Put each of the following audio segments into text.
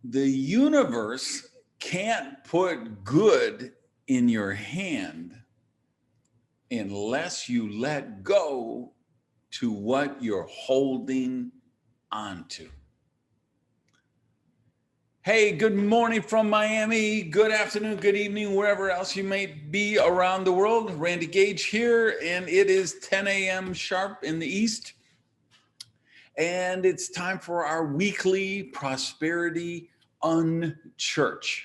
the universe can't put good in your hand unless you let go to what you're holding onto. Hey, good morning from Miami. Good afternoon, good evening, wherever else you may be around the world. Randy Gage here, and it is 10 a.m. sharp in the East. And it's time for our weekly Prosperity Unchurch.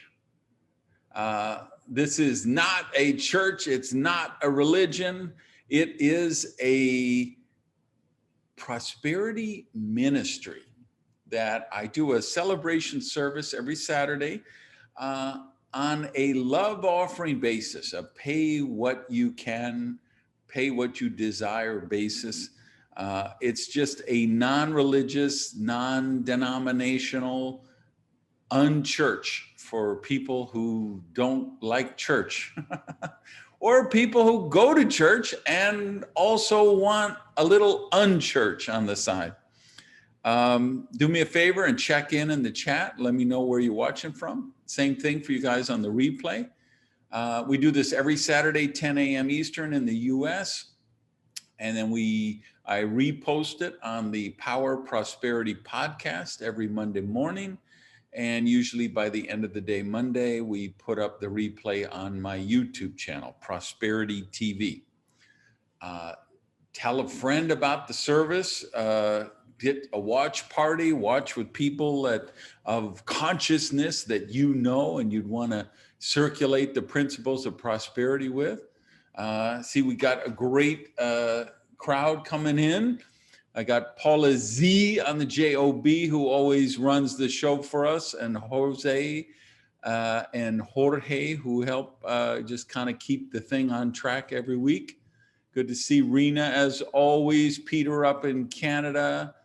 This is not a church. It's not a religion. It is a prosperity ministry that I do a celebration service every Saturday on a love offering basis, a pay what you can, pay what you desire basis. It's just a non-religious, non-denominational unchurch for people who don't like church or people who go to church and also want a little unchurch on the side. Do me a favor and check in the chat. Let me know where you're watching from. Same thing for you guys on the replay. We do this every Saturday, 10 a.m. Eastern in the US. And then I repost it on the Power Prosperity podcast every Monday morning. And usually by the end of the day, Monday, we put up the replay on my YouTube channel, Prosperity TV. Tell a friend about the service. Get a watch party, watch with people of consciousness that you know and you'd want to circulate the principles of prosperity with. See, we got a great crowd coming in. I got Paula Z on the JOB, who always runs the show for us, and Jose and Jorge, who help just kind of keep the thing on track every week. Good to see Rena, as always. Peter up in Canada.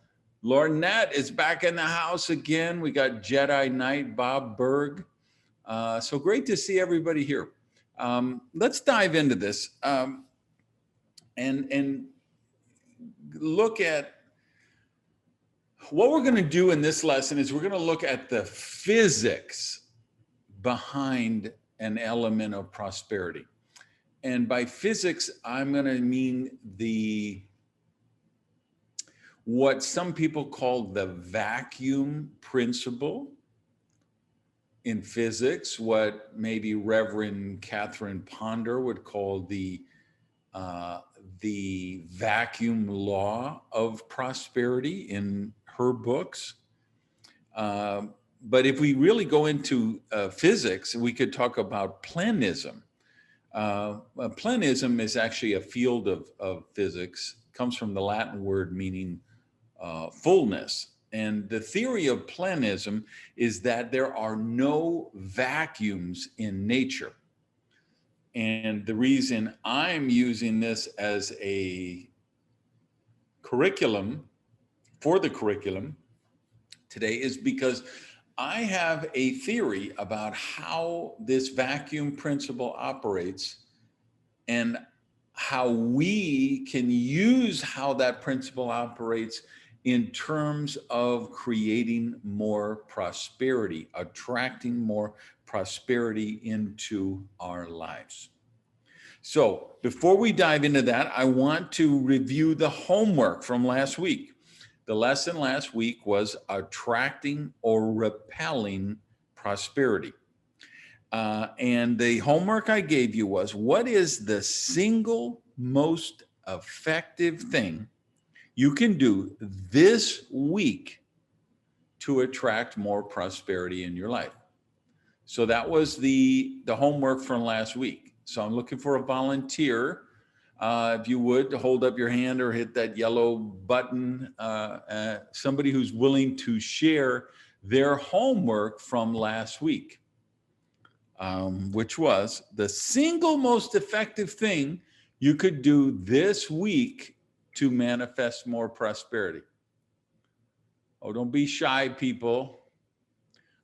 Lornette is back in the house again. We got Jedi Knight, Bob Berg. So great to see everybody here. Let's dive into this and look at what we're going to do in this lesson. Is we're going to look at the physics behind an element of prosperity. And by physics, I'm going to mean what some people call the vacuum principle in physics, what maybe Reverend Catherine Ponder would call the vacuum law of prosperity in her books. But if we really go into physics, we could talk about plenism. Plenism is actually a field of physics, comes from the Latin word meaning fullness. And the theory of plenism is that there are no vacuums in nature. And the reason I'm using this as a curriculum for the curriculum today is because I have a theory about how this vacuum principle operates and how we can use how that principle operates in terms of creating more prosperity, attracting more prosperity into our lives. So before we dive into that, I want to review the homework from last week. The lesson last week was attracting or repelling prosperity. And the homework I gave you was, what is the single most effective thing you can do this week to attract more prosperity in your life? So that was the homework from last week. So I'm looking for a volunteer, if you would, to hold up your hand or hit that yellow button, somebody who's willing to share their homework from last week, which was the single most effective thing you could do this week to manifest more prosperity. Oh, don't be shy, people.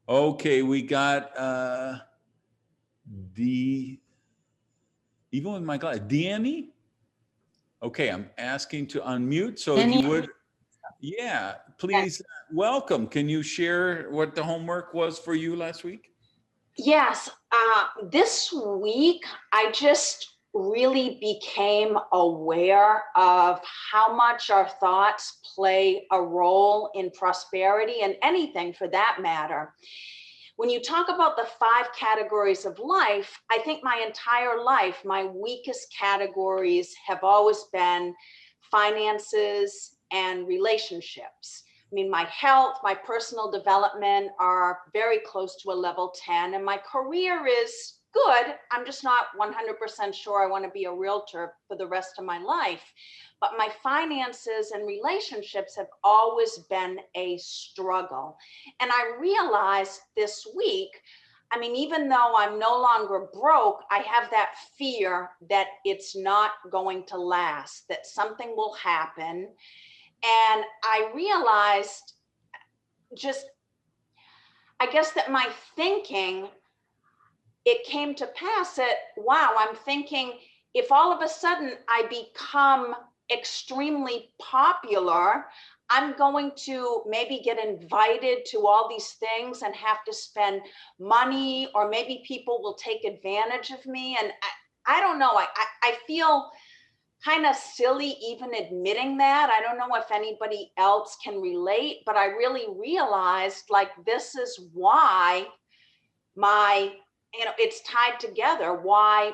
Okay, we got even with my class, Danny. Okay, I'm asking to unmute. So if you would, Yeah, And please, welcome. Can you share what the homework was for you last week? yes, this week I just really became aware of how much our thoughts play a role in prosperity and anything for that matter. When you talk about the 5 categories of life, I think my entire life, my weakest categories have always been finances and relationships. I mean, my health, my personal development are very close to a level 10, and my career is good. I'm just not 100% sure I want to be a realtor for the rest of my life. But my finances and relationships have always been a struggle. And I realized this week, I mean, even though I'm no longer broke, I have that fear that it's not going to last, that something will happen. And I realized just, I guess that my thinking, it came to pass that, wow, I'm thinking if all of a sudden I become extremely popular, I'm going to maybe get invited to all these things and have to spend money, or maybe people will take advantage of me. And I don't know, I feel kind of silly even admitting that. I don't know if anybody else can relate, but I really realized like this is why my, it's tied together, why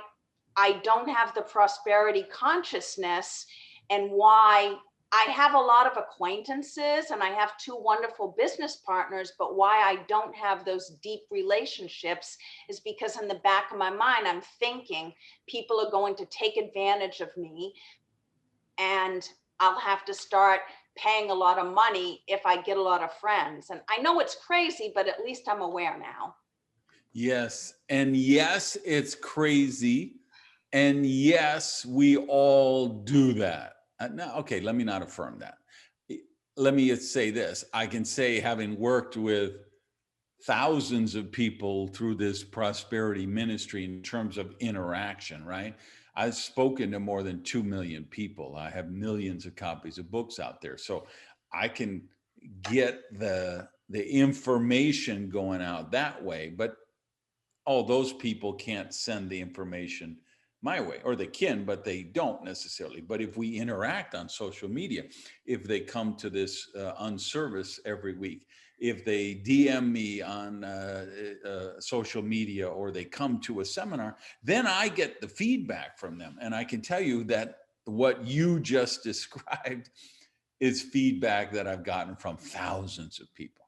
I don't have the prosperity consciousness, and why I have a lot of acquaintances and I have 2 wonderful business partners, but why I don't have those deep relationships is because in the back of my mind, I'm thinking people are going to take advantage of me and I'll have to start paying a lot of money if I get a lot of friends. And I know it's crazy, but at least I'm aware now. Yes. And yes, it's crazy. And yes, we all do that. Now, okay, let me not affirm that. Let me say this. I can say, having worked with thousands of people through this prosperity ministry in terms of interaction, right? I've spoken to more than 2 million people. I have millions of copies of books out there. So I can get the information going out that way. But all those people can't send the information my way, or they can, but they don't necessarily. But if we interact on social media, if they come to this unservice every week, if they DM me on social media, or they come to a seminar, then I get the feedback from them. And I can tell you that what you just described is feedback that I've gotten from thousands of people.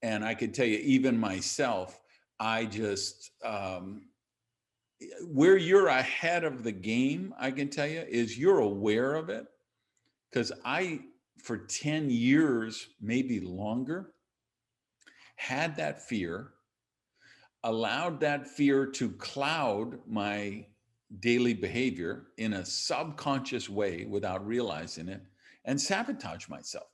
And I can tell you, even myself, I just, where you're ahead of the game, I can tell you, is you're aware of it. Because I, for 10 years, maybe longer, had that fear, allowed that fear to cloud my daily behavior in a subconscious way without realizing it, and sabotage myself.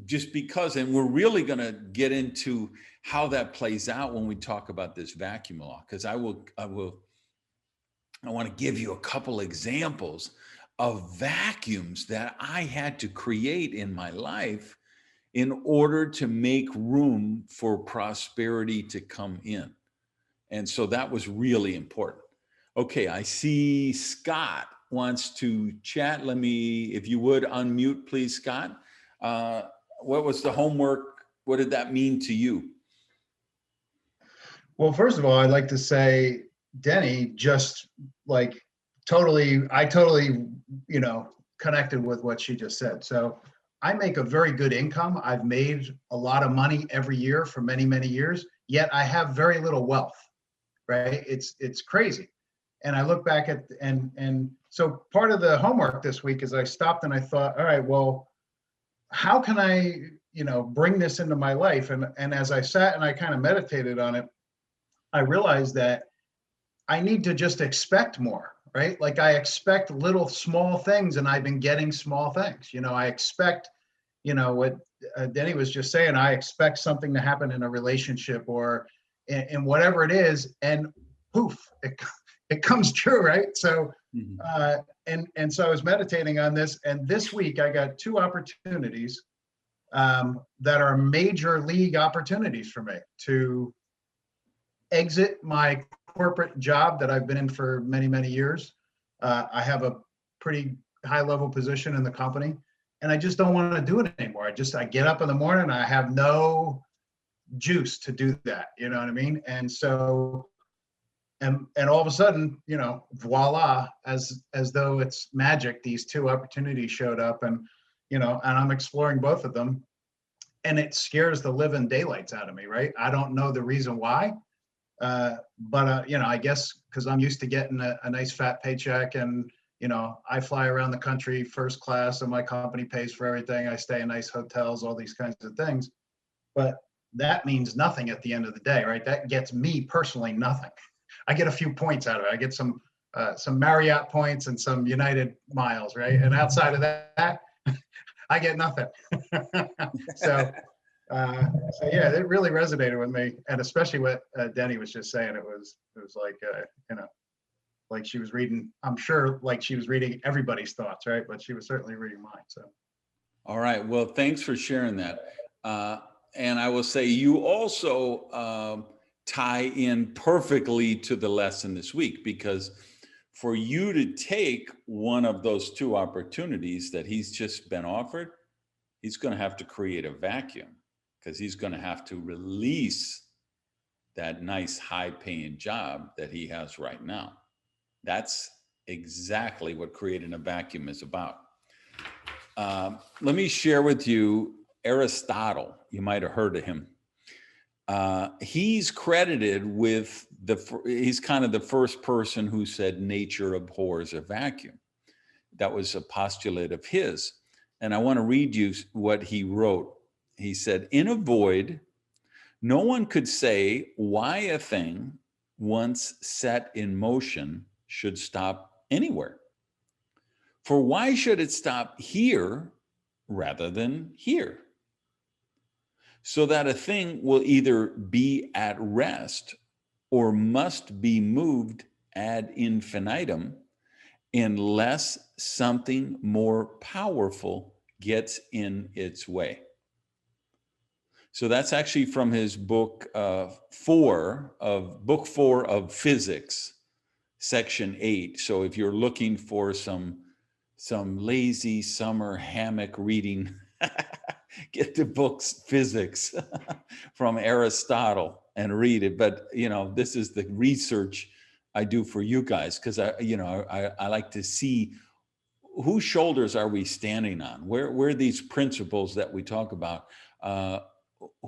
Just because, and we're really going to get into how that plays out when we talk about this vacuum law, because I want to give you a couple examples of vacuums that I had to create in my life in order to make room for prosperity to come in. And so that was really important. Okay, I see Scott wants to chat. Let me, if you would, unmute, please, Scott. What was the homework? What did that mean to you? Well, first of all, I'd like to say, Denny, just like I totally, connected with what she just said. So I make a very good income. I've made a lot of money every year for many, many years, yet I have very little wealth, right? It's crazy. And I look back at, and so part of the homework this week is I stopped and I thought, all right, well, how can I, bring this into my life? And as I sat and I kind of meditated on it, I realized that I need to just expect more, right? Like I expect little small things, and I've been getting small things. I expect, what Denny was just saying, I expect something to happen in a relationship or in whatever it is, and poof, it comes true, right? So and so I was meditating on this, and this week I got two opportunities that are major league opportunities for me to exit my corporate job that I've been in for many, many years. I have a pretty high level position in the company, and I just don't want to do it anymore. I get up in the morning, I have no juice to do that. You know what I mean? And so, and all of a sudden, you know, voila, as though it's magic, these two opportunities showed up, and you know, and I'm exploring both of them, and it scares the living daylights out of me, right? I don't know the reason why, but you know, I guess because I'm used to getting a nice fat paycheck, and you know, I fly around the country first class, and my company pays for everything. I stay in nice hotels, all these kinds of things, but that means nothing at the end of the day, right? That gets me personally nothing. I get a few points out of it. I get some Marriott points and some United miles, right? And outside of that, I get nothing. so yeah, it really resonated with me, and especially what Denny was just saying. It was like you know, like she was reading. I'm sure, like she was reading everybody's thoughts, right? But she was certainly reading mine. So, all right. Well, thanks for sharing that. And I will say you also tie in perfectly to the lesson this week, because for you to take one of those two opportunities that he's just been offered, he's going to have to create a vacuum, because he's going to have to release that nice high-paying job that he has right now. That's exactly what creating a vacuum is about. Let me share with you Aristotle. You might have heard of him. He's credited with he's kind of the first person who said nature abhors a vacuum. That was a postulate of his. And I want to read you what he wrote. He said, in a void, no one could say why a thing once set in motion should stop anywhere. For why should it stop here rather than here? So that a thing will either be at rest or must be moved ad infinitum unless something more powerful gets in its way. So that's actually from his book four of physics, section 8. So if you're looking for some lazy summer hammock reading, get the book's Physics from Aristotle and read it. But you know, this is the research I do for you guys, because I like to see whose shoulders are we standing on, where these principles that we talk about,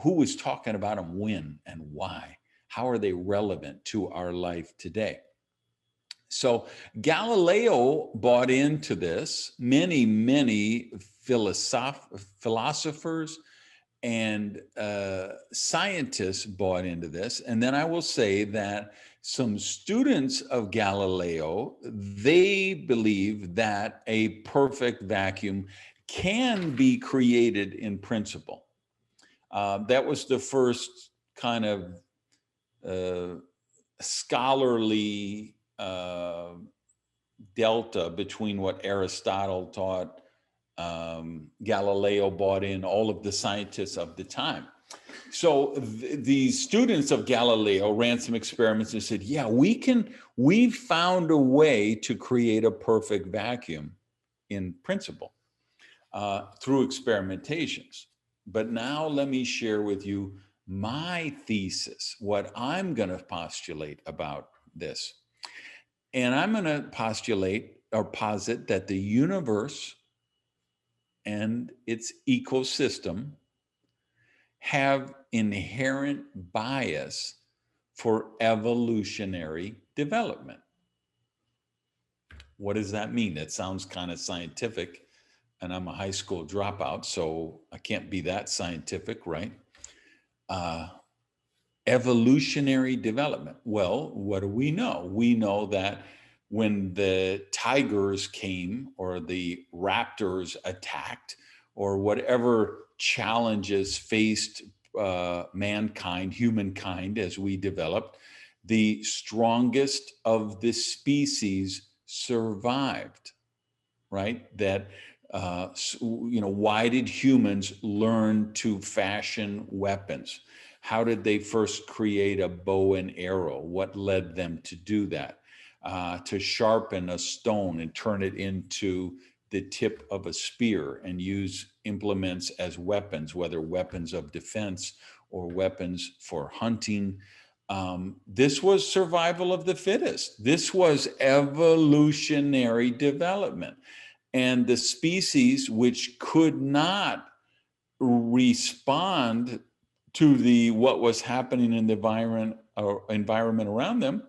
who is talking about them when and why, how are they relevant to our life today. So Galileo bought into this. Many philosophers and scientists bought into this. And then I will say that some students of Galileo, they believe that a perfect vacuum can be created in principle. That was the first kind of scholarly delta between what Aristotle taught, Galileo bought in, all of the scientists of the time. So the students of Galileo ran some experiments and said, yeah, we found a way to create a perfect vacuum in principle through experimentations. But now let me share with you my thesis, what I'm going to postulate about this. And I'm going to postulate or posit that the universe and its ecosystem have inherent bias for evolutionary development. What does that mean? That sounds kind of scientific, and I'm a high school dropout, so I can't be that scientific, right? Evolutionary development. Well, what do we know? We know that when the tigers came or the raptors attacked or whatever challenges faced mankind, humankind, as we developed, the strongest of the species survived. right? That, why did humans learn to fashion weapons? How did they first create a bow and arrow? What led them to do that? To sharpen a stone and turn it into the tip of a spear and use implements as weapons, whether weapons of defense or weapons for hunting. This was survival of the fittest. This was evolutionary development. And the species which could not respond to what was happening in the environment around them,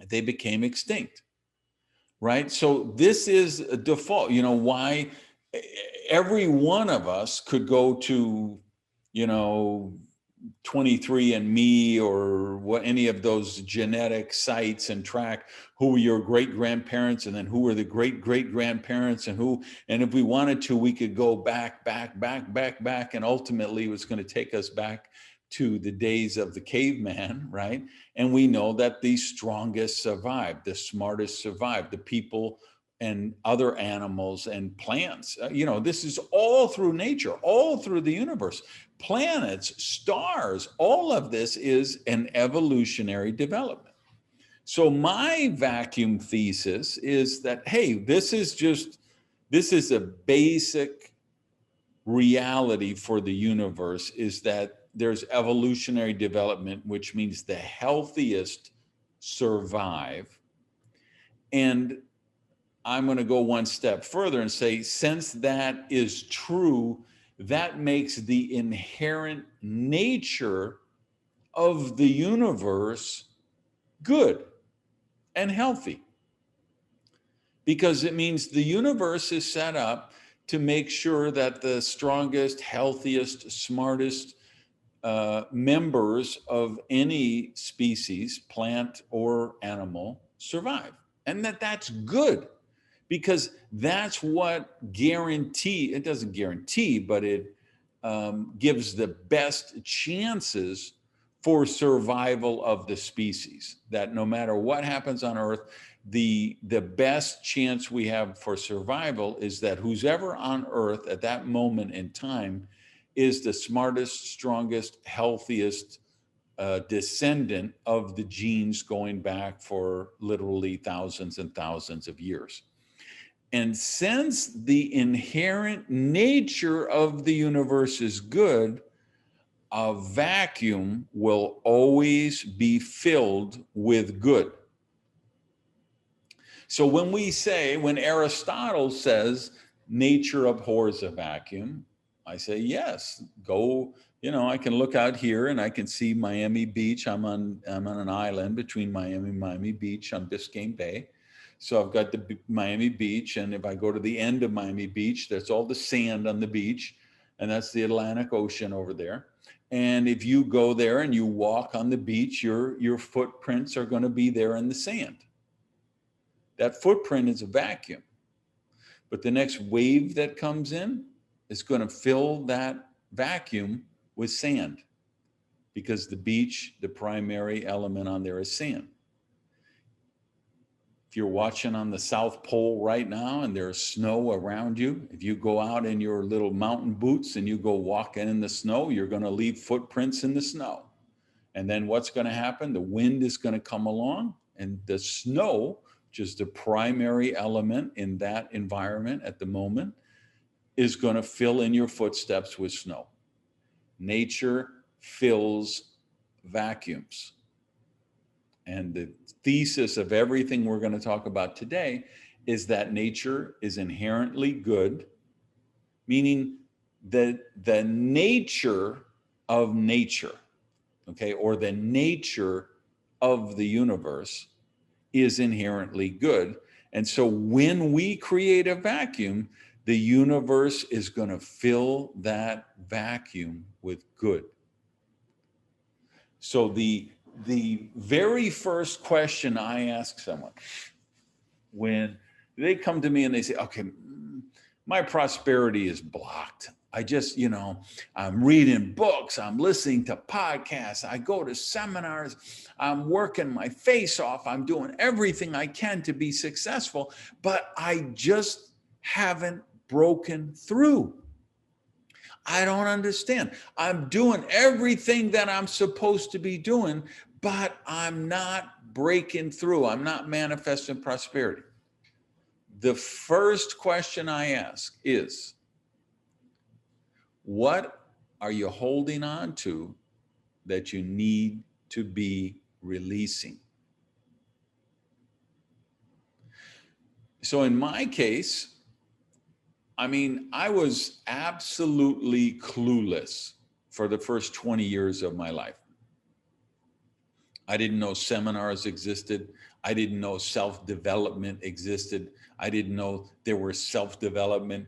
they became extinct, right? So this is a default. Why every one of us could go to, 23andMe or any of those genetic sites and track who were your great grandparents and then who were the great great grandparents and if we wanted to, we could go back, and ultimately it was going to take us back to the days of the caveman, right? And we know that the strongest survived, the smartest survived, the people and other animals and plants. This is all through nature, all through the universe. Planets, stars, all of this is an evolutionary development. So my vacuum thesis is that, hey, this is a basic reality for the universe, is that there's evolutionary development, which means the healthiest survive. And I'm going to go one step further and say, since that is true, that makes the inherent nature of the universe good and healthy. Because it means the universe is set up to make sure that the strongest, healthiest, smartest members of any species, plant or animal, survive. And that's good. Because that's what it doesn't guarantee, but it gives the best chances for survival of the species. That no matter what happens on Earth, the best chance we have for survival is that who's ever on Earth at that moment in time is the smartest, strongest, healthiest descendant of the genes going back for literally thousands and thousands of years. And since the inherent nature of the universe is good, a vacuum will always be filled with good. So when Aristotle says nature abhors a vacuum, I say, yes, go, I can look out here and I can see Miami Beach. I'm on an island between Miami and Miami Beach on Biscayne Bay. So I've got the Miami Beach, and if I go to the end of Miami Beach, that's all the sand on the beach, and that's the Atlantic Ocean over there. And if you go there and you walk on the beach, your footprints are going to be there in the sand. That footprint is a vacuum. But the next wave that comes in is going to fill that vacuum with sand, because the beach, the primary element on there is sand. If you're watching on the South Pole right now and there's snow around you, if you go out in your little mountain boots and you go walking in the snow, you're going to leave footprints in the snow. And then what's going to happen? The wind is going to come along, and the snow, which is the primary element in that environment at the moment, is going to fill in your footsteps with snow. Nature fills vacuums. And the thesis of everything we're going to talk about today is that nature is inherently good, meaning that the nature of nature, okay, or the nature of the universe is inherently good. And so when we create a vacuum, the universe is going to fill that vacuum with good. So the very first question I ask someone when they come to me and they say, okay, my prosperity is blocked. I just, I'm reading books, I'm listening to podcasts, I go to seminars, I'm working my face off, I'm doing everything I can to be successful, but I just haven't broken through. I don't understand. I'm doing everything that I'm supposed to be doing, but I'm not breaking through. I'm not manifesting prosperity. The first question I ask is, what are you holding on to that you need to be releasing? So in my case, I mean, I was absolutely clueless for the first 20 years of my life. I didn't know seminars existed. I didn't know self-development existed. I didn't know there were self-development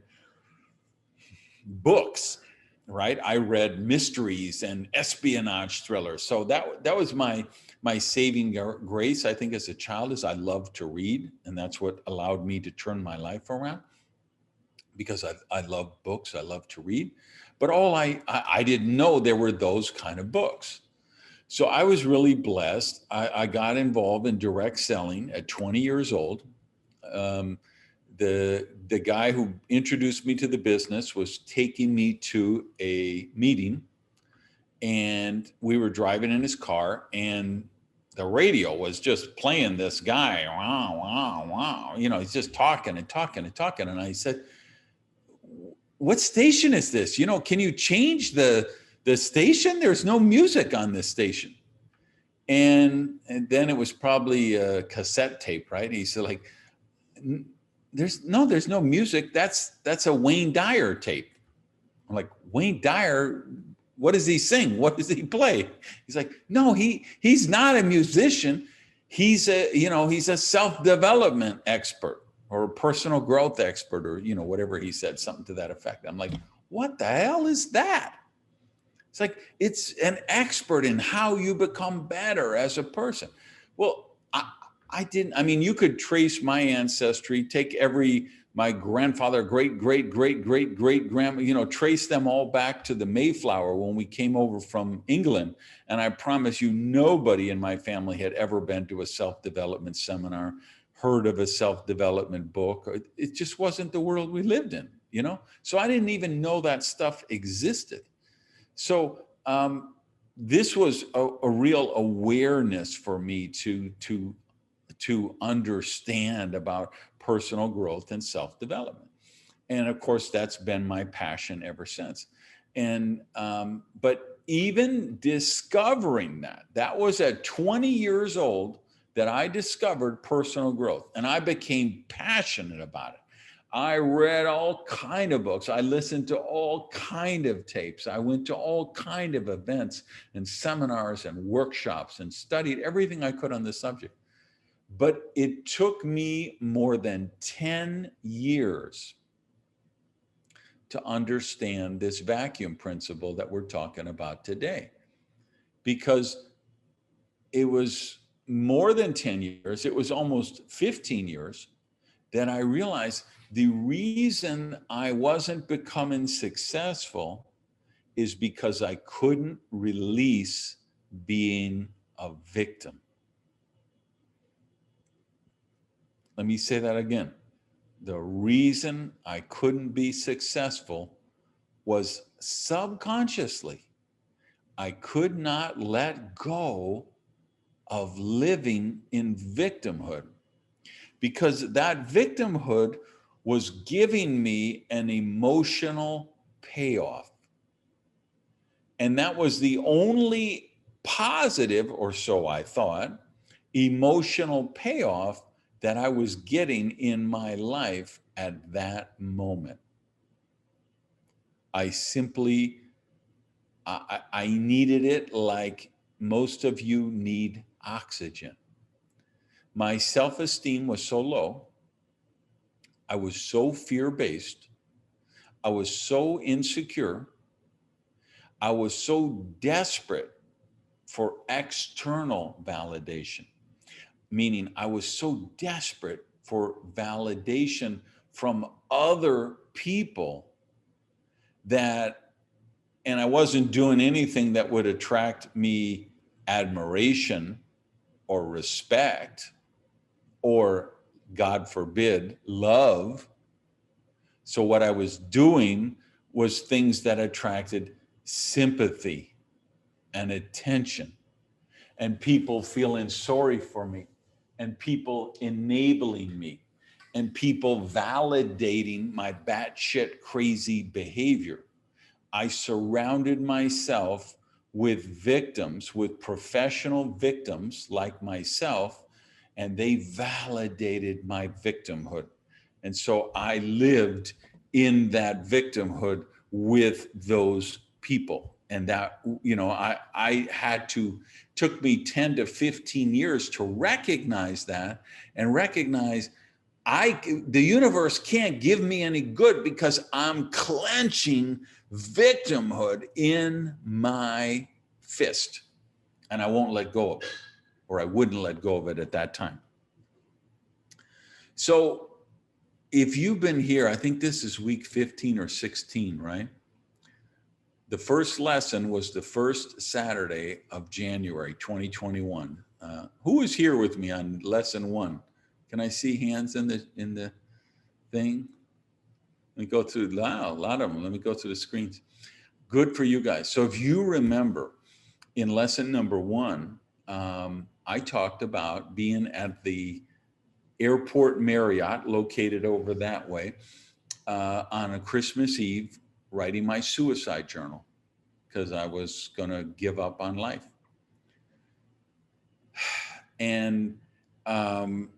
books, right? I read mysteries and espionage thrillers. So that was my saving grace, I think, as a child, is I loved to read. And that's what allowed me to turn my life around, because I love books. I love to read. But I didn't know there were those kind of books. So I was really blessed. I got involved in direct selling at 20 years old. The guy who introduced me to the business was taking me to a meeting, and we were driving in his car, and the radio was just playing this guy. Wow, wow, wow. You know, he's just talking and talking and talking. And I said, what station is this? You know, can you change the station? There's no music on this station. And then it was probably a cassette tape, right? He said, like, there's no music. That's a Wayne Dyer tape. I'm like, Wayne Dyer, what does he sing? What does he play? He's like, no, he's not a musician. He's a self-development expert, or a personal growth expert, or, you know, whatever he said, something to that effect. I'm like, what the hell is that? It's like, it's an expert in how you become better as a person. Well, I mean, you could trace my ancestry, take my grandfather, great grandma, you know, trace them all back to the Mayflower when we came over from England. And I promise you, nobody in my family had ever been to a self-development seminar, heard of a self-development book. It just wasn't the world we lived in, you know? So I didn't even know that stuff existed. So this was a real awareness for me to understand about personal growth and self-development. And of course, that's been my passion ever since. And but even discovering that was at 20 years old that I discovered personal growth, and I became passionate about it. I read all kind of books. I listened to all kind of tapes. I went to all kind of events and seminars and workshops and studied everything I could on this subject. But it took me more than 10 years to understand this vacuum principle that we're talking about today, because it was more than 10 years, it was almost 15 years that I realized the reason I wasn't becoming successful is because I couldn't release being a victim. Let me say that again. The reason I couldn't be successful was subconsciously. I could not let go of living in victimhood, because that victimhood was giving me an emotional payoff. And that was the only positive, or so I thought, emotional payoff that I was getting in my life at that moment. I simply, I needed it like most of you need oxygen. My self-esteem was so low. I was so fear-based. I was so insecure. I was so desperate for external validation, meaning I was so desperate for validation from other people that, and I wasn't doing anything that would attract me admiration or respect or, God forbid, love. So what I was doing was things that attracted sympathy and attention, and people feeling sorry for me, and people enabling me, and people validating my batshit crazy behavior. I surrounded myself with victims, with professional victims like myself, and they validated my victimhood. And so I lived in that victimhood with those people. And that, I had to, took me 10 to 15 years to recognize that, and recognize the universe can't give me any good because I'm clenching victimhood in my fist, and I won't let go of it, or I wouldn't let go of it at that time. So if you've been here, I think this is week 15 or 16, right? The first lesson was the first Saturday of January 2021. Who was here with me on lesson 1? Can I see hands in the thing? Let me go through, wow, a lot of them. Let me go through the screens. Good for you guys. So if you remember, in lesson number 1, I talked about being at the Airport Marriott, located over that way, on a Christmas Eve, writing my suicide journal because I was going to give up on life. And that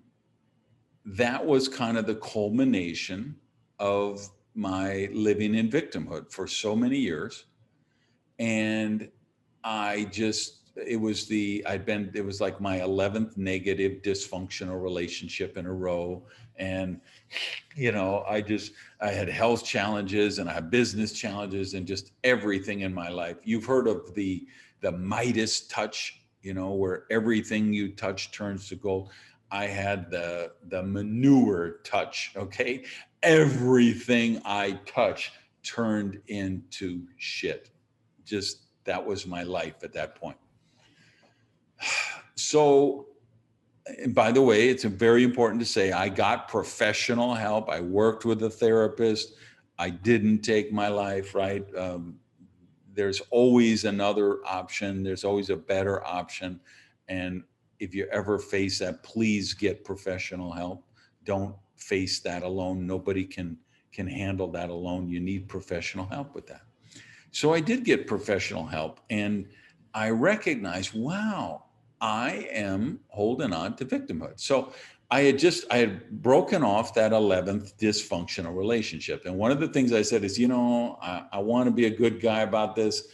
was kind of the culmination of my living in victimhood for so many years. And it was like my 11th negative dysfunctional relationship in a row. And, I had health challenges, and I had business challenges, and just everything in my life. You've heard of the Midas touch, where everything you touch turns to gold. I had the manure touch, okay? Everything I touched turned into shit. Just, that was my life at that point. So, and by the way, it's very important to say I got professional help. I worked with a therapist. I didn't take my life, right? There's always another option. There's always a better option. And if you ever face that, please get professional help. Don't face that alone. Nobody can handle that alone. You need professional help with that. So I did get professional help, and I recognized, wow, I am holding on to victimhood. So I had broken off that 11th dysfunctional relationship. And one of the things I said is, I want to be a good guy about this.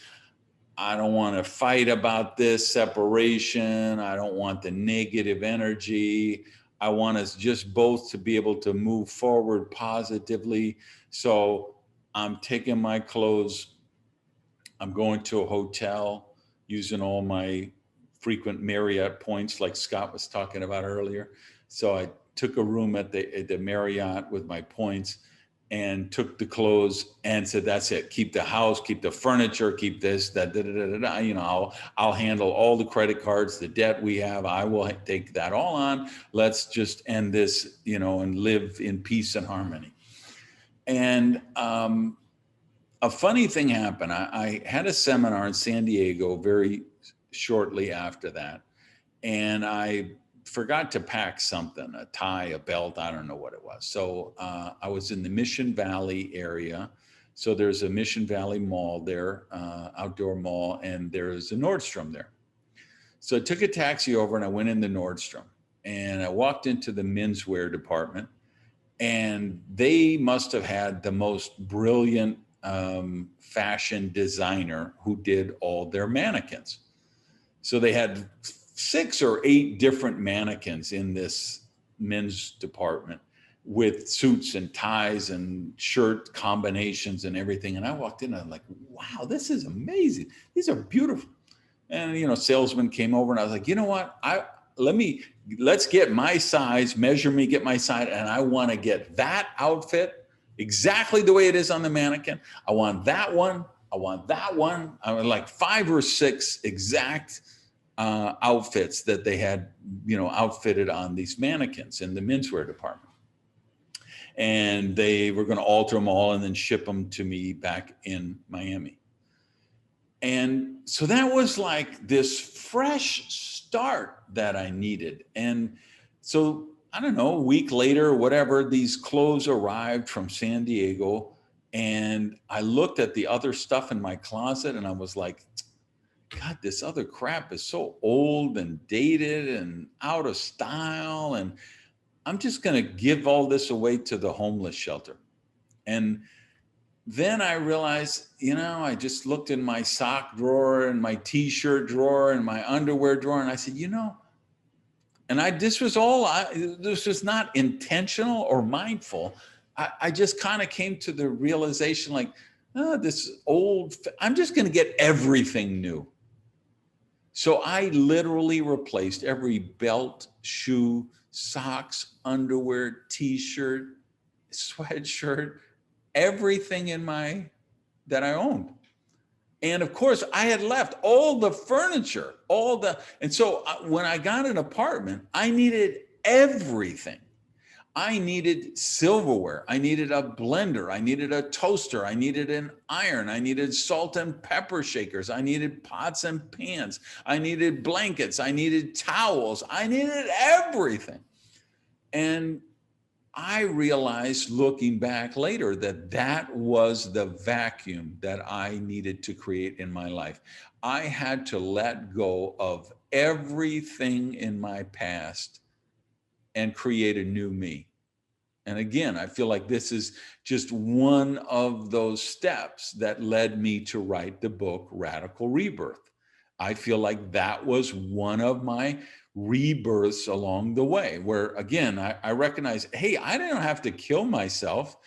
I don't want to fight about this separation. I don't want the negative energy. I want us just both to be able to move forward positively. So I'm taking my clothes. I'm going to a hotel, using all my frequent Marriott points like Scott was talking about earlier. So I took a room at the Marriott with my points, and took the clothes and said, that's it. Keep the house, keep the furniture, keep this, that, I'll handle all the credit cards, the debt we have. I will take that all on. Let's just end this, and live in peace and harmony. And a funny thing happened. I had a seminar in San Diego very shortly after that. And I forgot to pack something, a tie, a belt, I don't know what it was. So I was in the Mission Valley area. So there's a Mission Valley mall there, outdoor mall, and there's a Nordstrom there. So I took a taxi over and I went in the Nordstrom, and I walked into the menswear department, and they must have had the most brilliant fashion designer who did all their mannequins. So they had 6 or 8 different mannequins in this men's department with suits and ties and shirt combinations and everything. And I walked in and I'm like, wow, this is amazing. These are beautiful. And, salesman came over and I was like, you know what? Let's get my size, measure me, get my size. And I want to get that outfit exactly the way it is on the mannequin. I want that one. I want that one. I mean, like 5 or 6 exact outfits that they had, outfitted on these mannequins in the menswear department. and they were going to alter them all and then ship them to me back in Miami. And so that was like this fresh start that I needed. And so, I don't know, a week later, whatever, these clothes arrived from San Diego. And I looked at the other stuff in my closet and I was like, God, this other crap is so old and dated and out of style. And I'm just going to give all this away to the homeless shelter. And then I realized, I just looked in my sock drawer and my t-shirt drawer and my underwear drawer. And I said, and this was not intentional or mindful. I just kind of came to the realization like, I'm just going to get everything new. So I literally replaced every belt, shoe, socks, underwear, t-shirt, sweatshirt, everything that I owned. And of course I had left all the furniture, and so when I got an apartment, I needed everything. I needed silverware. I needed a blender. I needed a toaster. I needed an iron. I needed salt and pepper shakers. I needed pots and pans. I needed blankets. I needed towels. I needed everything. And I realized looking back later that was the vacuum that I needed to create in my life. I had to let go of everything in my past and create a new me. And again, I feel like this is just one of those steps that led me to write the book, Radical Rebirth. I feel like that was one of my rebirths along the way, where again, I recognize, hey, I don't have to kill myself.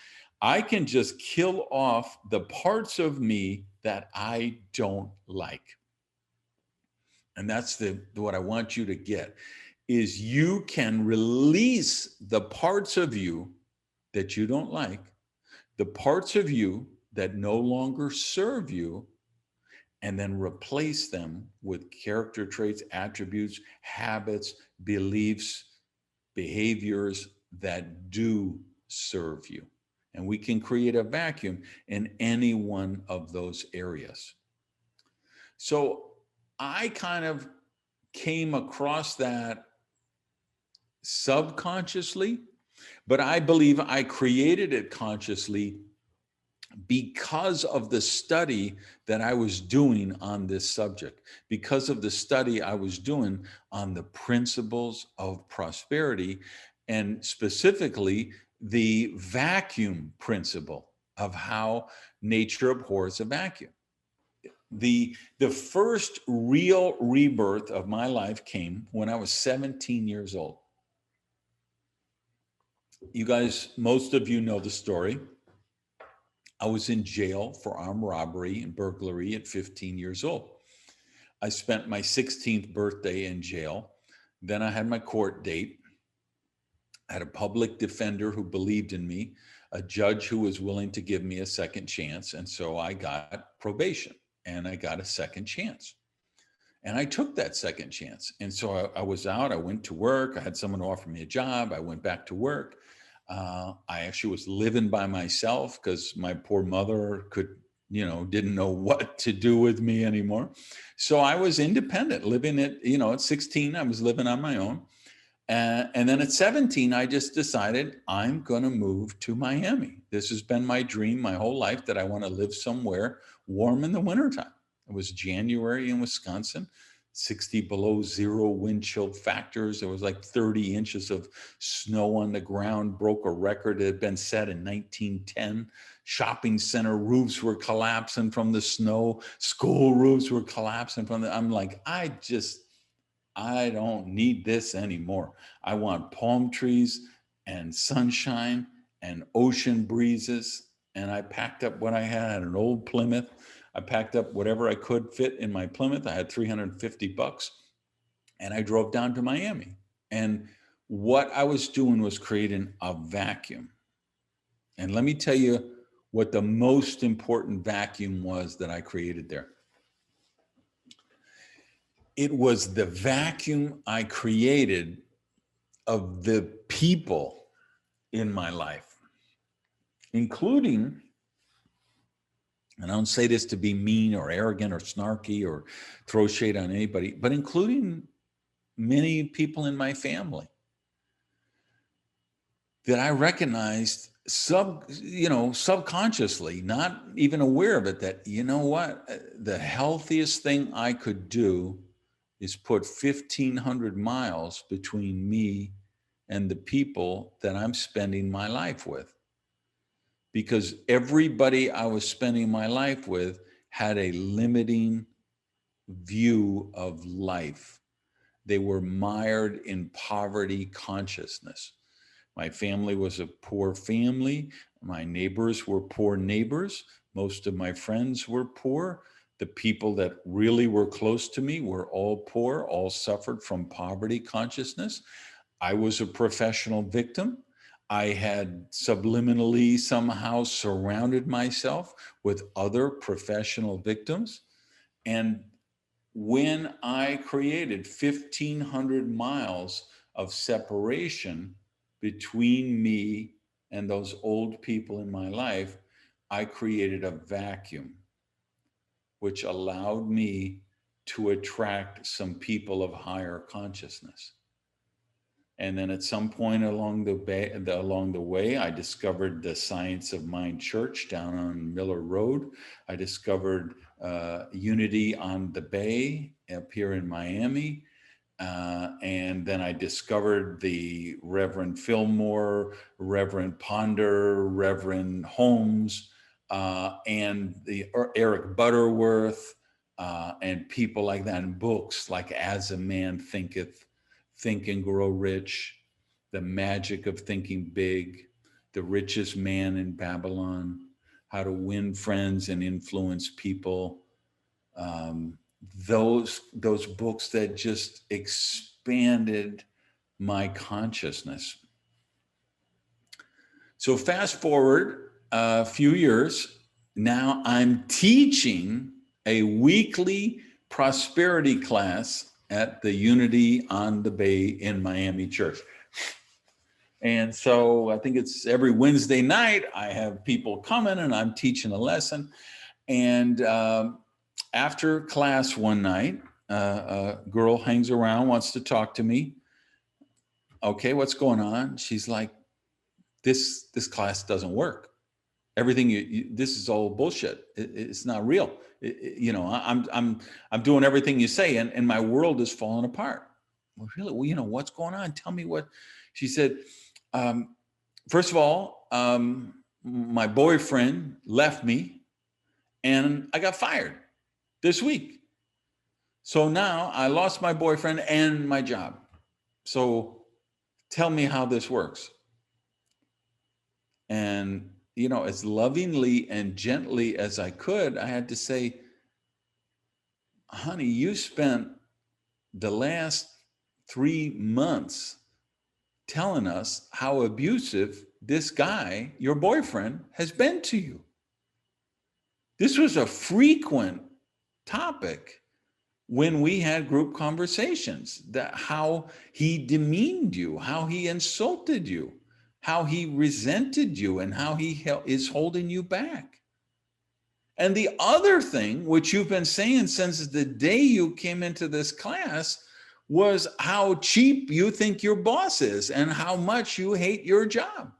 I can just kill off the parts of me that I don't like. And that's what I want you to get, is you can release the parts of you that you don't like, the parts of you that no longer serve you, and then replace them with character traits, attributes, habits, beliefs, behaviors that do serve you. And we can create a vacuum in any one of those areas. So I kind of came across that subconsciously, but I believe I created it consciously because of the study that I was doing on this subject, because of the study I was doing on the principles of prosperity, and specifically the vacuum principle of how nature abhors a vacuum. The first real rebirth of my life came when I was 17 years old. You guys, most of you know the story. I was in jail for armed robbery and burglary at 15 years old. I spent my 16th birthday in jail. Then I had my court date. I had a public defender who believed in me, a judge who was willing to give me a second chance. And so I got probation and I got a second chance. And I took that second chance. And so I was out, I went to work. I had someone offer me a job. I went back to work. I actually was living by myself because my poor mother didn't know what to do with me anymore. So I was independent, living at 16, I was living on my own. And then at 17, I just decided I'm going to move to Miami. This has been my dream my whole life, that I want to live somewhere warm in the wintertime. It was January in Wisconsin. 60 below zero wind chill factors. There was like 30 inches of snow on the ground, broke a record that had been set in 1910. Shopping center roofs were collapsing from the snow. School roofs were collapsing I'm like, I don't need this anymore. I want palm trees and sunshine and ocean breezes. And I packed up what I had, an old Plymouth. I packed up whatever I could fit in my Plymouth. I had $350 and I drove down to Miami. And what I was doing was creating a vacuum. And let me tell you what the most important vacuum was that I created there. It was the vacuum I created of the people in my life. including, and I don't say this to be mean or arrogant or snarky or throw shade on anybody, but including many people in my family that I recognized subconsciously, not even aware of it, that, you know what, the healthiest thing I could do is put 1,500 miles between me and the people that I'm spending my life with. Because everybody I was spending my life with had a limiting view of life. They were mired in poverty consciousness. My family was a poor family. My neighbors were poor neighbors. Most of my friends were poor. The people that really were close to me were all poor, all suffered from poverty consciousness. I was a professional victim. I had subliminally somehow surrounded myself with other professional victims. And when I created 1,500 miles of separation between me and those old people in my life, I created a vacuum, which allowed me to attract some people of higher consciousness. And then at some point along the way, I discovered the Science of Mind Church down on Miller Road. I discovered Unity on the Bay up here in Miami. And then I discovered the Reverend Fillmore, Reverend Ponder, Reverend Holmes, and the Eric Butterworth, and people like that, and books like As a Man Thinketh, Think and Grow Rich, The Magic of Thinking Big, The Richest Man in Babylon, How to Win Friends and Influence People. Those books that just expanded my consciousness. So fast forward a few years, now I'm teaching a weekly prosperity class at the Unity on the Bay in Miami Church. And so I think it's every Wednesday night, I have people coming and I'm teaching a lesson. And after class one night, a girl hangs around, wants to talk to me. Okay, what's going on? She's like, this class doesn't work. Everything this is all bullshit. It's not real. I'm doing everything you say, and my world is falling apart. Well, really? Well, what's going on? Tell me what. She said, first of all, my boyfriend left me, and I got fired this week. So now I lost my boyfriend and my job. So tell me how this works. And as lovingly and gently as I could, I had to say, honey, you spent the last 3 months telling us how abusive this guy, your boyfriend, has been to you. This was a frequent topic when we had group conversations, that how he demeaned you, how he insulted you, how he resented you, and how he is holding you back. And the other thing, which you've been saying since the day you came into this class, was how cheap you think your boss is and how much you hate your job.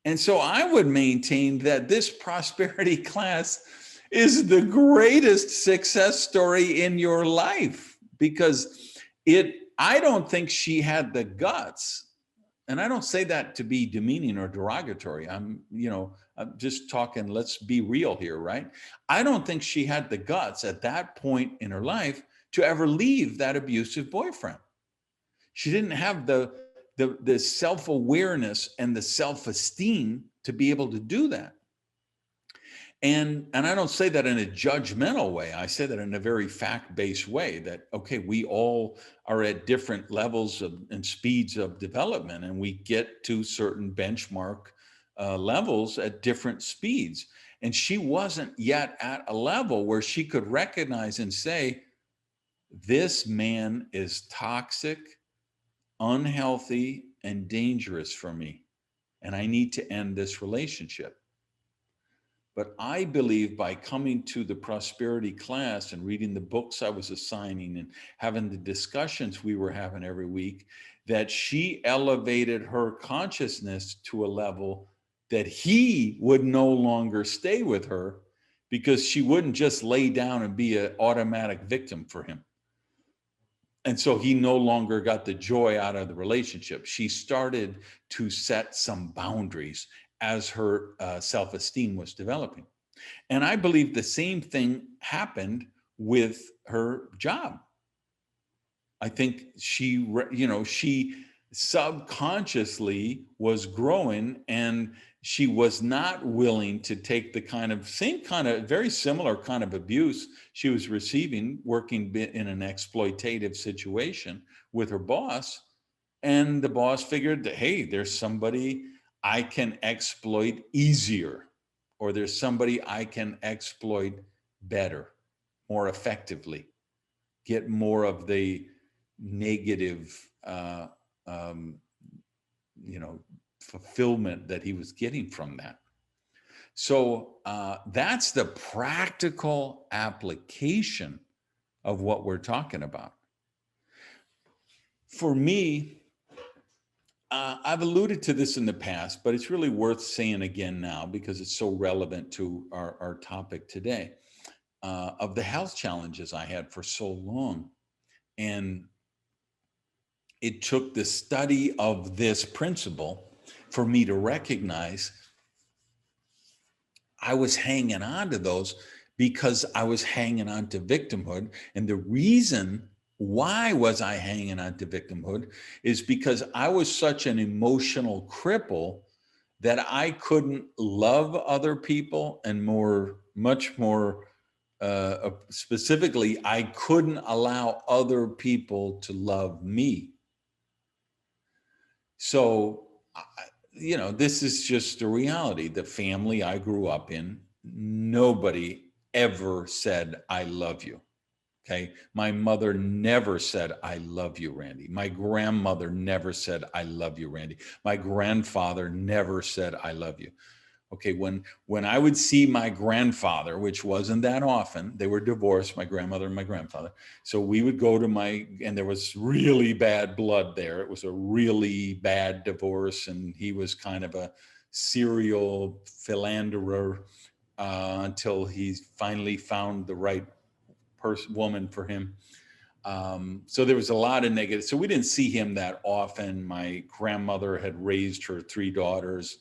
And so I would maintain that this prosperity class is the greatest success story in your life, because I don't think she had the guts. And I don't say that to be demeaning or derogatory. I'm just talking, let's be real here, right? I don't think she had the guts at that point in her life to ever leave that abusive boyfriend. She didn't have the self-awareness and the self-esteem to be able to do that. And I don't say that in a judgmental way. I say that in a very fact-based way, that, okay, we all are at different levels and speeds of development, and we get to certain benchmark levels at different speeds. And she wasn't yet at a level where she could recognize and say, this man is toxic, unhealthy, and dangerous for me. and I need to end this relationship. But I believe by coming to the prosperity class and reading the books I was assigning and having the discussions we were having every week, that she elevated her consciousness to a level that he would no longer stay with her, because she wouldn't just lay down and be an automatic victim for him. And so he no longer got the joy out of the relationship. She started to set some boundaries as her self-esteem was developing. And I believe the same thing happened with her job. I think she, she subconsciously was growing, and she was not willing to take the same kind of very similar kind of abuse she was receiving working in an exploitative situation with her boss. And the boss figured that, hey, there's somebody I can exploit easier, or there's somebody I can exploit better, more effectively, get more of the negative, fulfillment that he was getting from that. So that's the practical application of what we're talking about. For me, I've alluded to this in the past, but it's really worth saying again now because it's so relevant to our topic today, of the health challenges I had for so long. And it took the study of this principle for me to recognize I was hanging on to those because I was hanging on to victimhood. And the reason why was I hanging on to victimhood is because I was such an emotional cripple that I couldn't love other people, and much more specifically, I couldn't allow other people to love me. So, this is just a reality. The family I grew up in, nobody ever said, I love you. Okay. My mother never said, I love you, Randy. My grandmother never said, I love you, Randy. My grandfather never said, I love you. Okay. When I would see my grandfather, which wasn't that often, they were divorced, my grandmother and my grandfather. So we would go to and there was really bad blood there. It was a really bad divorce. And he was kind of a serial philanderer until he finally found the right woman for him. So there was a lot of negative. So we didn't see him that often. My grandmother had raised her 3 daughters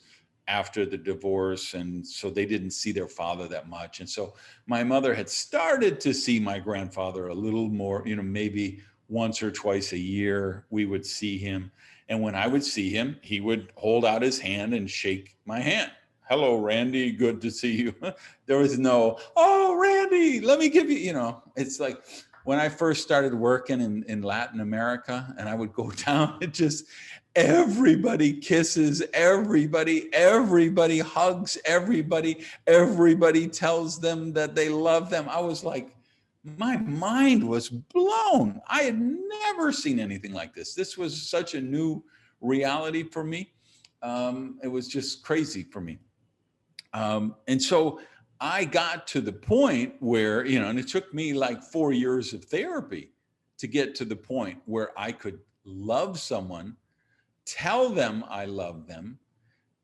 after the divorce, and so they didn't see their father that much. And so my mother had started to see my grandfather a little more, maybe once or twice a year we would see him. And when I would see him, he would hold out his hand and shake my hand. Hello, Randy, good to see you. There was no, oh, Randy, let me give you, it's like when I first started working in Latin America, and I would go down, it just, everybody kisses everybody hugs everybody tells them that they love them. I was like, my mind was blown. I had never seen anything like this. This was such a new reality for me. It was just crazy for me. And so I got to the point where, and it took me like 4 years of therapy to get to the point where I could love someone, tell them I love them.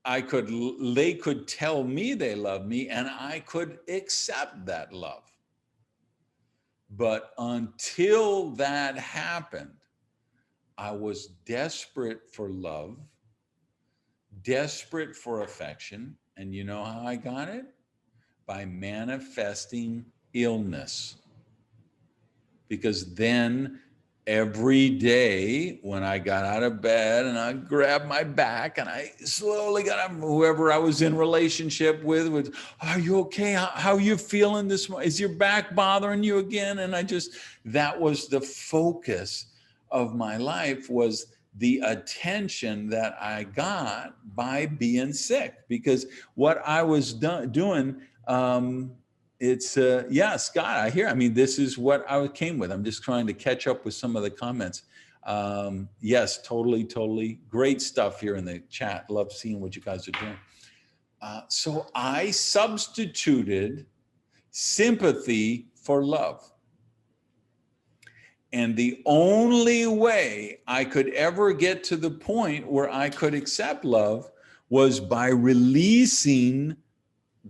They could tell me they love me, and I could accept that love. But until that happened, I was desperate for love, desperate for affection. And you know how I got it? By manifesting illness. Because then every day when I got out of bed and I grabbed my back and I slowly got up, whoever I was in relationship with, are you okay? How are you feeling this morning? Is your back bothering you again? And that was the focus of my life, was the attention that I got by being sick. Because what I was doing, Scott, I hear. This is what I came with. I'm just trying to catch up with some of the comments. Yes, totally, totally. Great stuff here in the chat. Love seeing what you guys are doing. So I substituted sympathy for love. And the only way I could ever get to the point where I could accept love was by releasing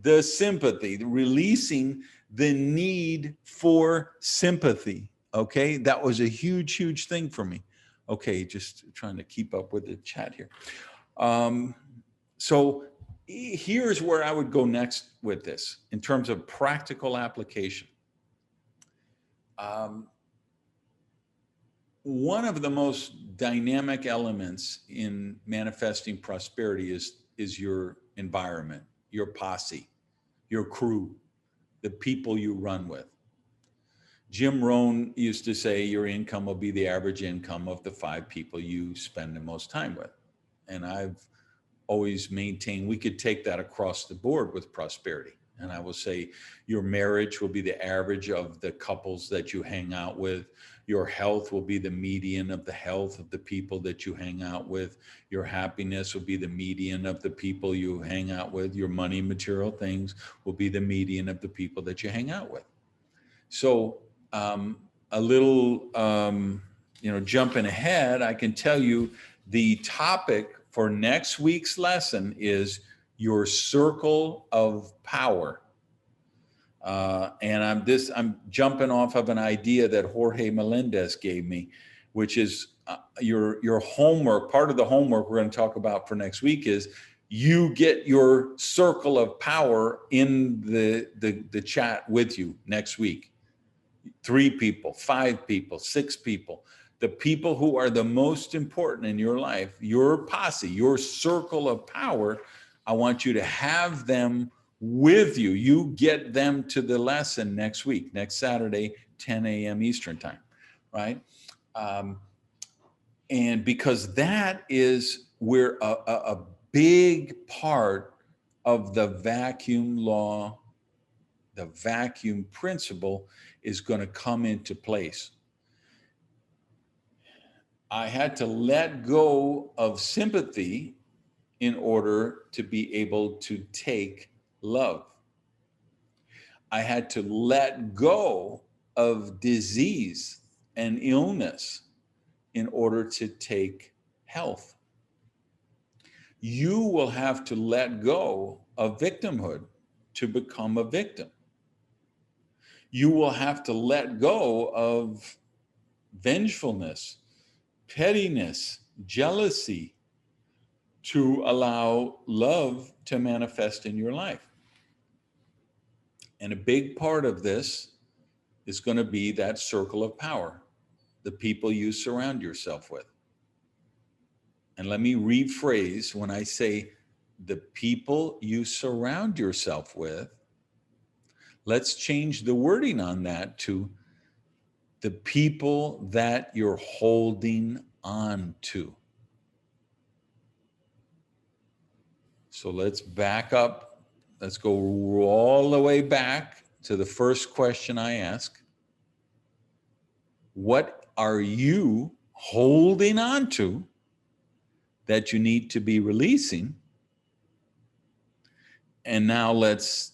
the sympathy, releasing the need for sympathy. Okay, that was a huge, huge thing for me. Okay, just trying to keep up with the chat here. So here's where I would go next with this in terms of practical application. One of the most dynamic elements in manifesting prosperity is your environment, your posse, your crew, the people you run with. Jim Rohn used to say your income will be the average income of the 5 people you spend the most time with. And I've always maintained we could take that across the board with prosperity. And I will say your marriage will be the average of the couples that you hang out with. Your health will be the median of the health of the people that you hang out with. Your happiness will be the median of the people you hang out with. Your money, material things will be the median of the people that you hang out with. So a little, jumping ahead, I can tell you the topic for next week's lesson is your circle of power. And I'm jumping off of an idea that Jorge Melendez gave me, which is your homework. Part of the homework we're going to talk about for next week is you get your circle of power in the chat with you next week. 3 people, 5 people, 6 people, the people who are the most important in your life, your posse, your circle of power. I want you to have them with you. You get them to the lesson next week, next Saturday, 10 a.m. Eastern time, right? And because that is where a big part of the vacuum law, the vacuum principle is going to come into place. I had to let go of sympathy in order to be able to take love. I had to let go of disease and illness in order to take health. You will have to let go of victimhood to become a victim. You will have to let go of vengefulness, pettiness, jealousy to allow love to manifest in your life. And a big part of this is going to be that circle of power, the people you surround yourself with. And let me rephrase when I say the people you surround yourself with, let's change the wording on that to the people that you're holding on to. So let's back up. Let's go all the way back to the first question I asked. What are you holding on to that you need to be releasing? And now let's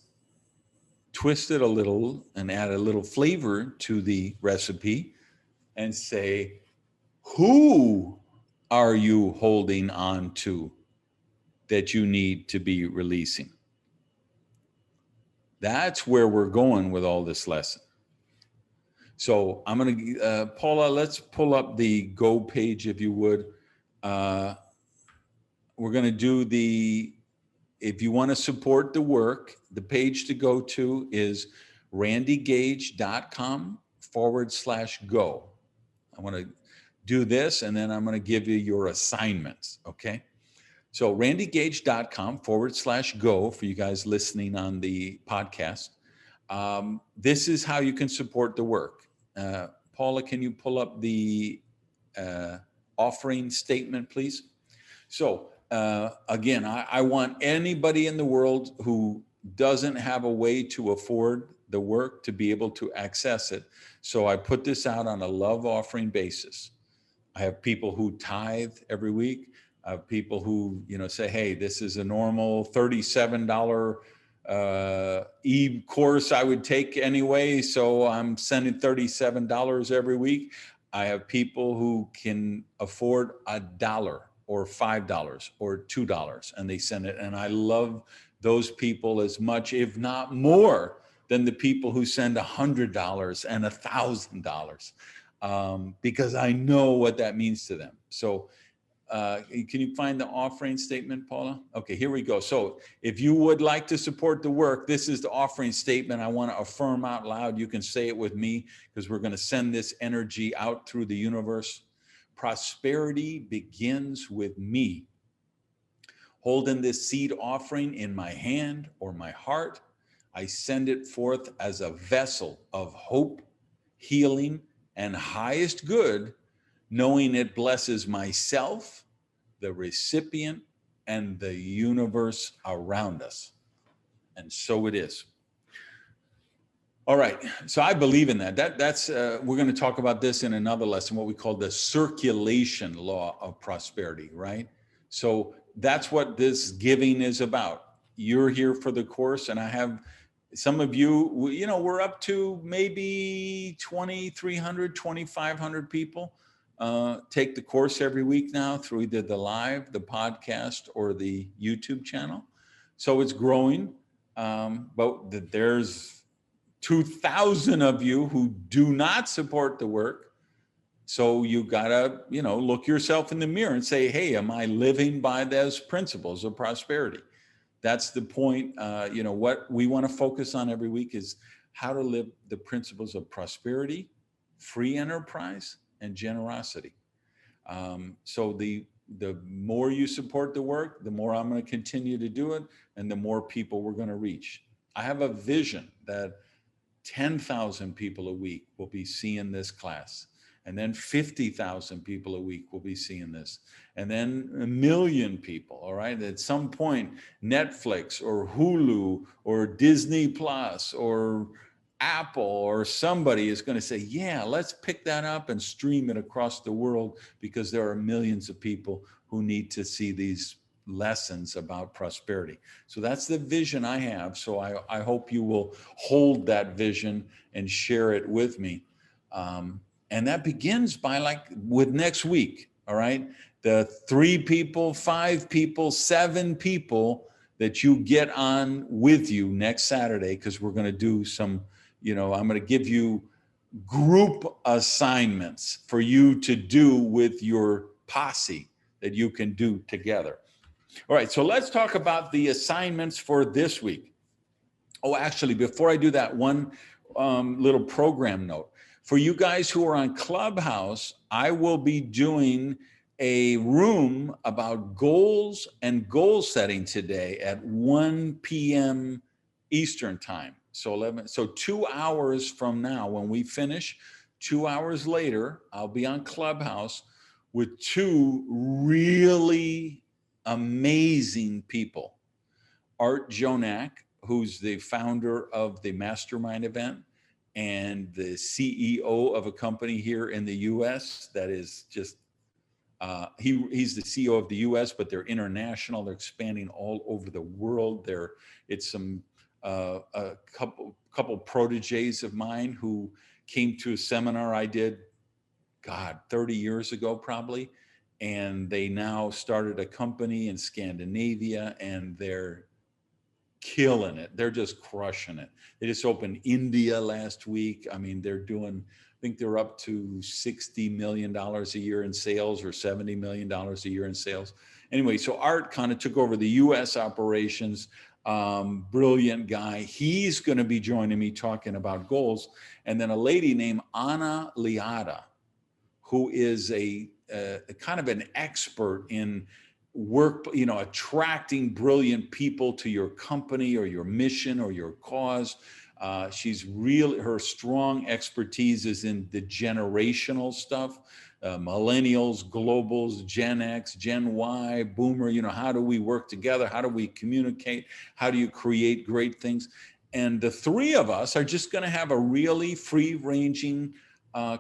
twist it a little and add a little flavor to the recipe and say, who are you holding on to that you need to be releasing? That's where we're going with all this lesson. So I'm going to, Paula, let's pull up the Go page, if you would. We're going to do if you want to support the work, the page to go to is randygage.com/go. I want to do this, and then I'm going to give you your assignments, okay? So randygage.com/go for you guys listening on the podcast. This is how you can support the work. Paula, can you pull up the offering statement, please? So again, I want anybody in the world who doesn't have a way to afford the work to be able to access it. So I put this out on a love offering basis. I have people who tithe every week. I have people who, say, hey, this is a normal $37 e-course I would take anyway, so I'm sending $37 every week. I have people who can afford $1 or $5 or $2, and they send it. And I love those people as much, if not more, than the people who send $100 and $1,000, because I know what that means to them. So can you find the offering statement, Paula? Okay, here we go. So if you would like to support the work, this is the offering statement I want to affirm out loud. You can say it with me, because we're going to send this energy out through the universe. Prosperity begins with me. Holding this seed offering in my hand or my heart, I send it forth as a vessel of hope, healing, and highest good, knowing it blesses myself, the recipient, and the universe around us. And so it is. All right, so I believe in that. That's we're going to talk about this in another lesson, what we call the circulation law of prosperity, right? So that's what this giving is about. You're here for the course, and I have some of you, we're up to maybe 2,300, 2,500 people take the course every week now through either the live, the podcast, or the YouTube channel. So it's growing, but there's 2,000 of you who do not support the work. So you gotta, look yourself in the mirror and say, hey, am I living by those principles of prosperity? That's the point. What we want to focus on every week is how to live the principles of prosperity, free enterprise, and generosity. So the more you support the work, the more I'm going to continue to do it, and the more people we're going to reach. I have a vision that 10,000 people a week will be seeing this class. And then 50,000 people a week will be seeing this. And then 1 million people, all right? At some point, Netflix or Hulu or Disney Plus or Apple or somebody is going to say, yeah, let's pick that up and stream it across the world, because there are millions of people who need to see these lessons about prosperity. So that's the vision I have. So I hope you will hold that vision and share it with me. And that begins with next week, all right? The 3 people, 5 people, 7 people that you get on with you next Saturday, because we're going to do some, I'm going to give you group assignments for you to do with your posse that you can do together. All right, so let's talk about the assignments for this week. Oh, actually, before I do that, one little program note. For you guys who are on Clubhouse, I will be doing a room about goals and goal setting today at 1 p.m. Eastern time. So 2 hours from now, when we finish, 2 hours later, I'll be on Clubhouse with 2 really amazing people. Art Jonak, who's the founder of the Mastermind event and the CEO of a company here in the US that is just, he's the CEO of the US, but they're international. They're expanding all over the world. It's a couple proteges of mine who came to a seminar I did, 30 years ago probably. And they now started a company in Scandinavia, and they're killing it. They're just crushing it. They just opened India last week. I mean, they're doing, I think they're up to $60 million a year in sales, or $70 million a year in sales. Anyway, so Art kind of took over the US operations. Brilliant guy. He's going to be joining me talking about goals. And then a lady named Anna Liada, who is a kind of an expert in work, attracting brilliant people to your company or your mission or your cause. Her strong expertise is in the generational stuff, millennials, globals, Gen X, Gen Y, boomer, how do we work together? How do we communicate? How do you create great things? And the 3 of us are just going to have a really free-ranging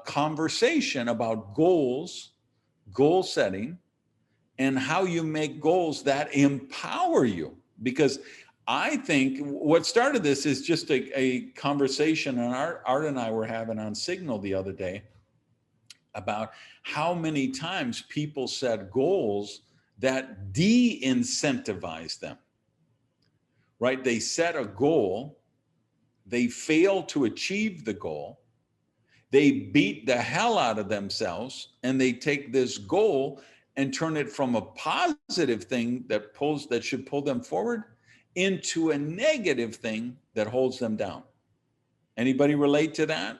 conversation about goals goal setting, and how you make goals that empower you. Because I think what started this is just a conversation, and Art and I were having on Signal the other day about how many times people set goals that de-incentivize them, right? They set a goal, they fail to achieve the goal, they beat the hell out of themselves, and they take this goal and turn it from a positive thing that should pull them forward into a negative thing that holds them down. Anybody relate to that?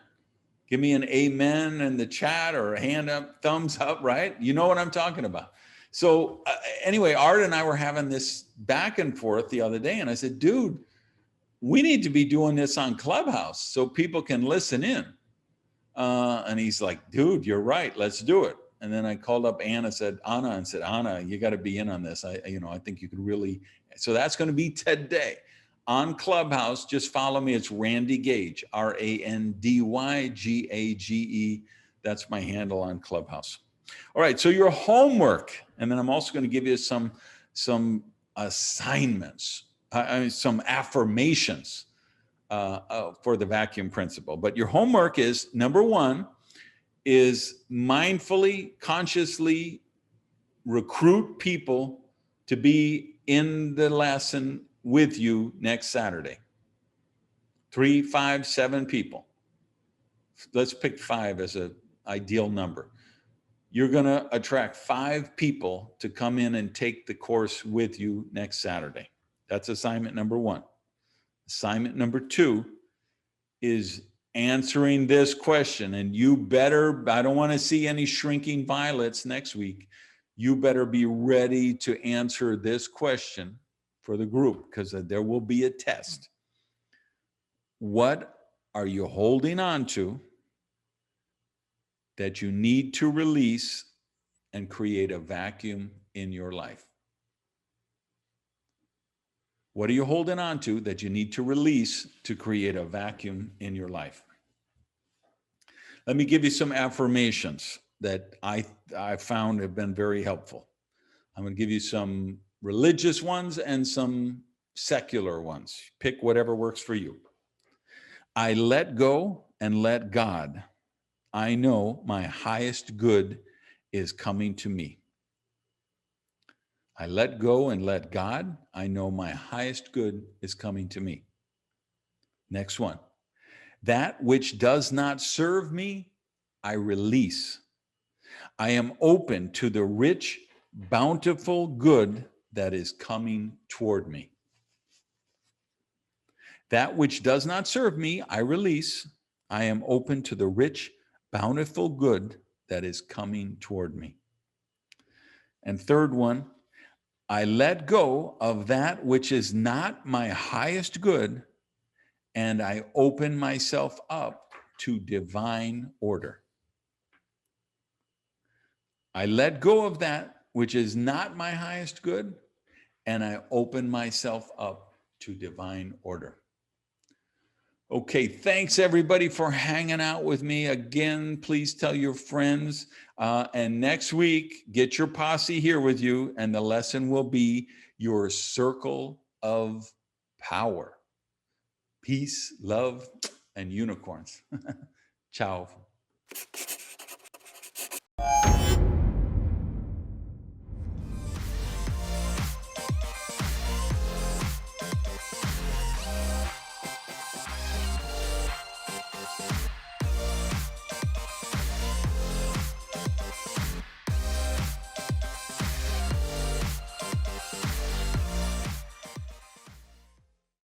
Give me an amen in the chat, or a hand up, thumbs up, right? You know what I'm talking about. So anyway, Art and I were having this back and forth the other day, and I said, dude, we need to be doing this on Clubhouse so people can listen in. And he's like, dude, you're right, let's do it. And then I called up Anna and said, Anna, you got to be in on this. I think you could really. So that's going to be today on Clubhouse. Just follow me. It's Randy Gage, RANDYGAGE. That's my handle on Clubhouse. All right. So your homework, and then I'm also going to give you some assignments, some affirmations for the vacuum principle. But your homework is, number one, is mindfully, consciously recruit people to be in the lesson with you next Saturday. 3, 5, 7 people. Let's pick 5 as an ideal number. You're going to attract 5 people to come in and take the course with you next Saturday. That's assignment number 1. Assignment number 2 is answering this question, and you better, I don't want to see any shrinking violets next week. You better be ready to answer this question for the group, because there will be a test. What are you holding on to that you need to release and create a vacuum in your life? What are you holding on to that you need to release to create a vacuum in your life? Let me give you some affirmations that I found have been very helpful. I'm going to give you some religious ones and some secular ones. Pick whatever works for you. I let go and let God. I know my highest good is coming to me. I let go and let God. I know my highest good is coming to me. Next one. That which does not serve me, I release. I am open to the rich, bountiful good that is coming toward me. That which does not serve me, I release. I am open to the rich, bountiful good that is coming toward me. And third one, I let go of that which is not my highest good, and I open myself up to divine order. I let go of that which is not my highest good, and I open myself up to divine order. Okay, thanks everybody for hanging out with me. Again, please tell your friends. And next week, get your posse here with you, and the lesson will be your circle of power. Peace, love, and unicorns. Ciao.